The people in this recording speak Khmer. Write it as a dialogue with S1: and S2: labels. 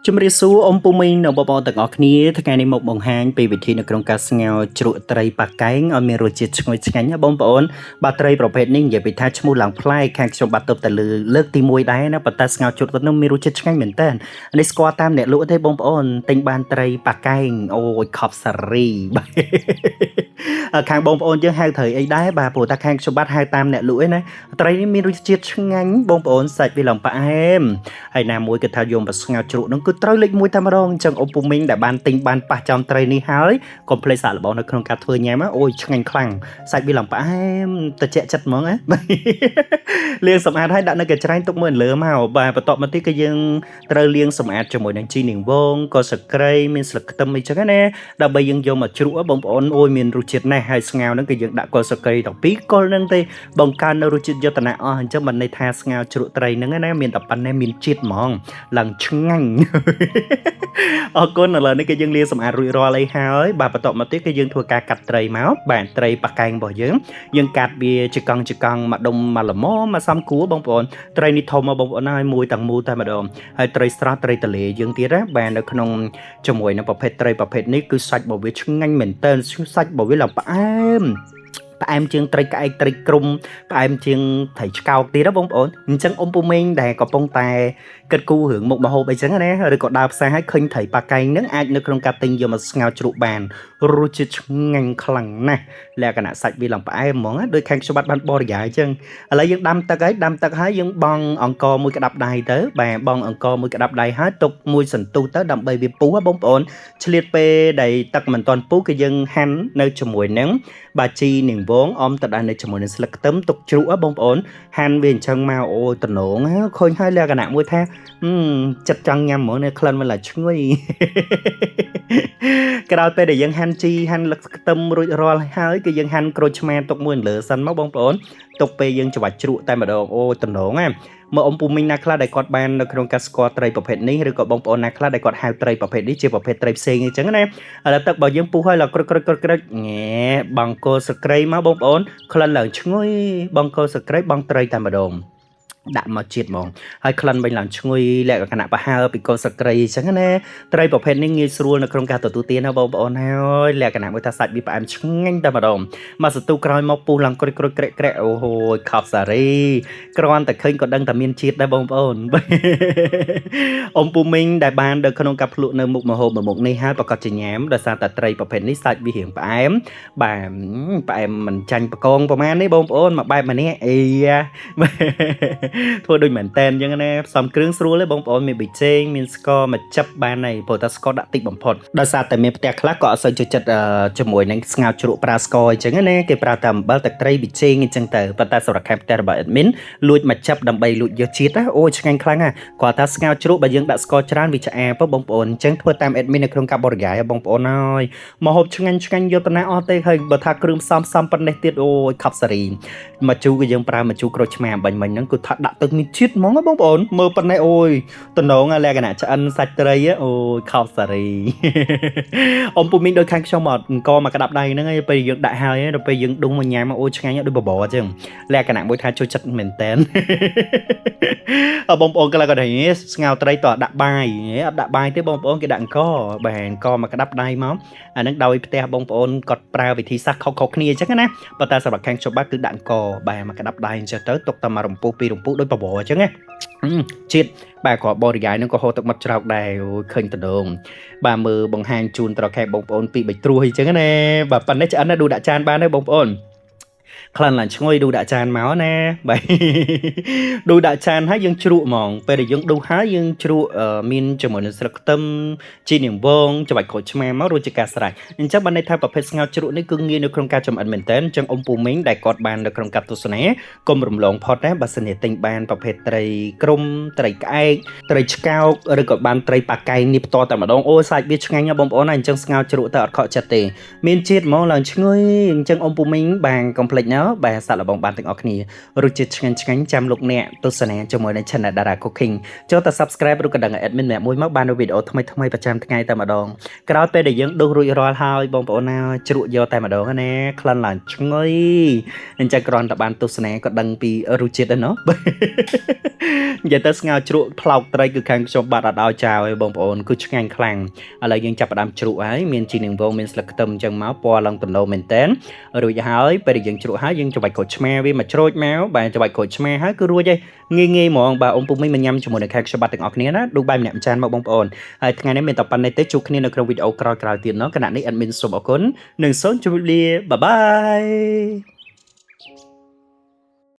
S1: ជំរាបសួរអ៊ំពូមីងនៅបងប្អូនទាំងអស់គ្នាថ្ងៃនេះមកបង្ហាញពីវិធីនៅក្នុងការស្ងោរជ្រក់ត្រីប៉ាកែងឲ្យមានរសជាតិឈ្ងុយឆ្ងាញ់ណាបងប្អូនបាទត្រីប្រភេទនេះនិយាយពីថាឈ្មោះឡើងប្លែកខាងខ្ញុំបាទទប់តែលើកទី1ដែរណាប៉ុន្តែស្ងោរជ្រក់ទៅនោះមានរសជាតិឆ្ងាញ់មែនតើនេះស្គាល់តាមអ្នកលក់ទេបងប្អូនទិញបានត្រីប៉ាកែងអូយខប់សារីបាទខាងបងប្អូនយើងហៅត្រីអីដែរបាទព្រោះតែខាងខ្ញុំបាទហៅតាមអ្នកលក់ឯណាត្រីនេះមានរសជាតិឆ្ងាញ់បងប្អូនសាច់វាឡើងផ្អែមហើយណាមួយគឺថាយកមកស្ងោរជ្រក់នោះគឺត្រូវលេខ1តែម្ដងអញ្ចឹងអ៊ំពូមីងដែលបានទិញបានប៉ះចំត្រីនេះហើយកុំភ្លេចសាកល្បងនៅក្នុងការធ្វើញ៉ាំអូយឆ្ងាញ់ខ្លាំងសាច់វាឡើងផ្អែមត្រជាក់ចិត្តហ្មងណាលាងសម្អាតហើយដាក់នៅកញ្ច្រែងទុកមើលលើមកបាទបន្ទាប់មកទៀតគឺយើងត្រូវលាងសម្អាតជាមួយនឹងជីនាងវងក៏សក្រីមានស្លឹកខ្ទឹមអីចឹងណាដើម្បីយើងយកមកជ្រក់បងប្អូនអូយមានរសជាតិណាស់ហើយស្ងោរហ្នឹងគឺយើងដាក់គល់សក្រីទាំងពីរគល់ហ្នឹងទេបង្កើននៅរសជាតិយុទ្ធនាអស់អញ្ចឹងមិនន័យថាស្ងោរជ្រក់ត្រីហ្នឹងណាមានតែប៉ុណ្ណេះមានជាតិហ្មងឡើងឆ្ងាញ់អរគុណឥឡូវនេះគឺយើងលាងសម្អាតរួចរាល់អីហើយបាទបន្តមកទៀតគឺយើងធ្វើការកាត់ត្រីមកបាទត្រីប៉ាកែងរបស់យើងកាត់វាជាកង់មកដុំមកល្មមមកសំគួរបងប្អូនត្រីនេះធំមកបងប្អូនហើយមួយទាំងមូលតែម្ដងហើយត្រីស្រស់ត្រីទលេយើងទៀតណាបាទនៅក្នុងជាមួយនឹងប្រភេទត្រីប្រភេទនេះគឺសាច់របស់វាឆ្ងាញ់មែនតើសាច់របស់វាឡើងផ្អែមជាងត្រីក្អែកត្រីគ្រុំផ្អែមជាងត្រីឆ្កោកទៀតណាបងប្អូនអញ្ចឹងអ៊ំពូមីងដែលកំពុងតែគិតគូររឿងមុខម្ហូបអីចឹងណាឬក៏ដើរផ្សារឲ្យឃើញត្រីប៉ាកែងហ្នឹងអាចនៅក្នុងការទិញយកមកស្ងោរជ្រក់បានរសជាតិឆ្ងាញ់ខ្លាំងណាស់លក្ខណៈសាច់វាឡើងផ្អែមហ្មងដូចខាងខ្ញុំបានបរិយាយអញ្ចឹងឥឡូវយើងដាំទឹកហើយយើងបង់អង្ករមួយក្តាប់ដៃទៅបាទបង់អង្ករមួយក្តាប់ដៃហើយទុកមួយសន្ទុះទៅដើម្បីវាពុះបងប្អូនឆ្លៀតពេលដែលទឹកមិនទាន់ពុះគឺយើងហាន់នៅជាមួយនឹងបាជីនាងវងអមទៅដាក់នៅជាមួយនឹងស្លឹកខ្ទឹមទុកជ្រក់បងប្អូនហាន់វាអញ្ចឹងមកអូយតំណងឃើញហើយលក្ខណៈមួយថាចិត្តចង់ញ៉ាំហ្មងនេះក្លិនវាឡើងឈ្ងុយក្រោយពេលដែលយើងហាន់ខ្ទឹមរួចរាល់ហើយគឺយើងហាន់ក្រូចឆ្មាទុកមួយលើសិនមកបងប្អូនទុកពេលយើងច្របាច់ជ្រក់តែម្ដងអូតំណងមើលអ៊ំពូមីងណាខ្លះដែលគាត់បាននៅក្នុងការស្គាល់ត្រីប្រភេទនេះឬក៏បងប្អូនណាខ្លះដែលគាត់ហៅត្រីប្រភេទនេះជាប្រភេទត្រីផ្សេងអញ្ចឹងណាឥឡូវទឹកបើយើងពុះហើយឡើងក្រិចញ៉ែបង់គល់សក្រីមកបងប្អូនក្លិនឡើងឈ្ងុយបង់គល់សក្រីបង់ត្រីតែម្ដងដាក់មកជាតិហ្មងហើយក្លិនវិញឡើងឈ្ងុយលក្ខណៈប្រហើរពីគល់សក្រីអញ្ចឹងណាត្រីប្រភេទនេះងាយស្រួលនៅក្នុងការទទួលទានណាបងប្អូនហើយលក្ខណៈមួយថាសាច់វាផ្អែមឆ្ងាញ់តែម្ដងមកសន្ទុះក្រោយមកពុះឡើងក្រិចក្រែកអូហូយខប់សារីគ្រាន់តែឃើញក៏ដឹងតែមានជាតិដែរបងប្អូនអ៊ំពូមីងដែលបាននៅក្នុងការភ្លក់នៅមុខម្ហូបមួយមុខនេះហើយប្រកាសជាញ៉ាំដោយសារតែត្រីប្រភេទនេះសាច់វារៀងផ្អែមបាទផ្អែមមិនចាញ់បកងប្រហែលនេះបងប្អូនមកបែបម្នាក់អីធ្វើដូចមែនតែនអញ្ចឹងណាផ្សំគ្រឿងស្រួលទេបងប្អូនមានប៊ីចេងមានស្ករមកចិបបានហើយព្រោះតែស្ករដាក់តិចបំផុតដោយសារតែមានផ្ទះខ្លះក៏អត់សូវចូលចិត្តជាមួយនឹងស្ងោរជ្រក់ប្រើស្ករអញ្ចឹងណាគេប្រើតែអំបិលទឹកត្រីប៊ីចេងអញ្ចឹងទៅប៉ុន្តែសម្រាប់ខេត្តផ្ទះរបស់ admin លួចមកចិបដើម្បីលួចយកជាតិណាអូឆ្ងាញ់ខ្លាំងណាគាត់ថាស្ងោរជ្រក់បើយើងដាក់ស្ករច្រើនវាឆ្អាបបងប្អូនអញ្ចឹងធ្វើតាម admin នៅក្នុងការបរិយាយបងប្អូនហើយមកហូបឆ្ងាញ់យកតាណាអស់ទេហើយបើថាគ្រឿងផ្សំប៉ុណ្ណេះទៀតអូយខប់សារីមកជូរគឺយើងប្រើមកជូរក្រូចឆ្មាបាញ់មិញហ្នឹងគឺថាដាក់ទឹកមានជាតិហ្មងបងប្អូនមើលប៉ុណ្ណេះអូយតំណងលក្ខណៈឆ្អិនសាច់ត្រីអូយខប់សារីអ៊ំពូមីងដូចខាងខ្ញុំអត់អង្គមកក្តាប់ដៃហ្នឹងឯងពេលយើងដាក់ហើយដល់ពេលយើងដុំមកញ៉ាំអូយឆ្ងាញ់ដូចបបរអញ្ចឹងលក្ខណៈមួយថាចូលចិត្តមែនតែនបងប្អូនក៏គាត់ថាស្ងោរត្រីតើដាក់បាយអត់ដាក់បាយទេបងប្អូនគេដាក់អង្គបាទអង្គមកក្តាប់ដៃមកអាហ្នឹងដោយផ្ទះបងប្អូនគាត់ប្រើវិធីសាស្ត្រខុសៗគ្នាអញ្ចឹងណាប៉ុន្តែសម្រាប់ខាងខ្ញុំបាទគឺដាក់អង្គបាទមកក្តាប់ដៃអញ្ចឹងទៅទុកតែមករំពុះពីរំពុះដូចបបរអញ្ចឹងណាជាតិបាទក៏បរិយាយនឹងក៏ហូរទឹកមាត់ច្រោកដែរអូយឃើញតំណងបាទមើលបង្ហាញជូនត្រខែបងប្អូនពី3ត្រួសអញ្ចឹងណាបាទប៉ុណ្ណេះឆ្អិនណាឌូដាក់ចានបានទេបងប្អូនក្លិនឡើងឈ្ងុយឌូដាក់ចានមកណាបាទឌូដាក់ចានហើយយើងជ្រក់ហ្មងពេលដែលយើងឌូហើយយើងជ្រក់មានជាមួយនឹងស្លឹកខ្ទឹមជីនាងវងច្របាច់ក្រូចឆ្មាមករួចជាការស្រេចអញ្ចឹងបានន័យថាប្រភេទស្ងោរជ្រក់នេះគឺងាយនៅក្នុងការចម្អិនមែនតើអញ្ចឹងអ៊ំពូមីងដែលគាត់បាននៅក្នុងការទស្សនាកុំរំលងផុតណាបើសិនជាទិញបានប្រភេទត្រីគ្រុំត្រីក្អែកត្រីឆ្កោកឬក៏បានត្រីប៉ាកែងនេះផ្ទាល់តែម្ដងអូសាច់វាឆ្ងាញ់ណាបងប្អូនណាអញ្ចឹងស្ងោរជ្រក់ទៅអត់ខកចិត្តទេមានជាតិហ្មងឡើងឈ្ងុយអញ្ចឹងអ៊ំពូមីងបានកុំភ្លេចណា ណោះបាទសាក់លបងបានទាំងអស់គ្នារសជាតិឆ្ងាញ់ឆ្ងាញ់ចាំលោកអ្នកទស្សនាជាមួយនឹង Channel Dara Cooking ចូលទៅ Subscribe ឬក៏ដឹង admin ម្នាក់មួយមកបានវីដេអូថ្មីៗប្រចាំថ្ងៃតែម្ដងក្រោយពេលដែលយើងដុសរួចរាល់ហើយបងប្អូនណាជ្រក់យកតែម្ដងណាក្លិនឡើងឈ្ងុយអញ្ចឹងគ្រាន់តែបានទស្សនាក៏ដឹងពីរសជាតិដែរណោះនិយាយទៅស្ងោរជ្រក់ផ្លោកត្រីគឺខាងខ្ញុំបាត់អត់ឲ្យចោលឯងបងប្អូនគឺឆ្ងាញ់ខ្លាំងឥឡូវយើងចាប់ផ្ដើមជ្រក់ហើយមានជីនាងវងមានស្លឹកខ្ទឹមអញ្ចឹងមកពណ៌ឡើងទំនោរមែនតើរួចហើយពេលដែលយើងជ្រក់ហើយយើងច្របាច់ក្រូចឆ្មាវាមកច្រូចមកបាទច្របាច់ក្រូចឆ្មាហើយគឺរួចហើយងាយហ្មងបាទអ៊ំពុំមីងមកញ៉ាំជាមួយនឹងខែខ្ញុំបាត់ទាំងអស់គ្នាណាដូចបាយម្នាក់ម្ចានមកបងប្អូនហើយថ្ងៃនេះមានតែប៉ុណ្្នេះទេជួបគ្នានៅក្នុងវីដេអូក្រោយៗទៀតណោះគណៈនេះ admin សូមអរគុណនិងសូមជម្រាបលាបាយបាយ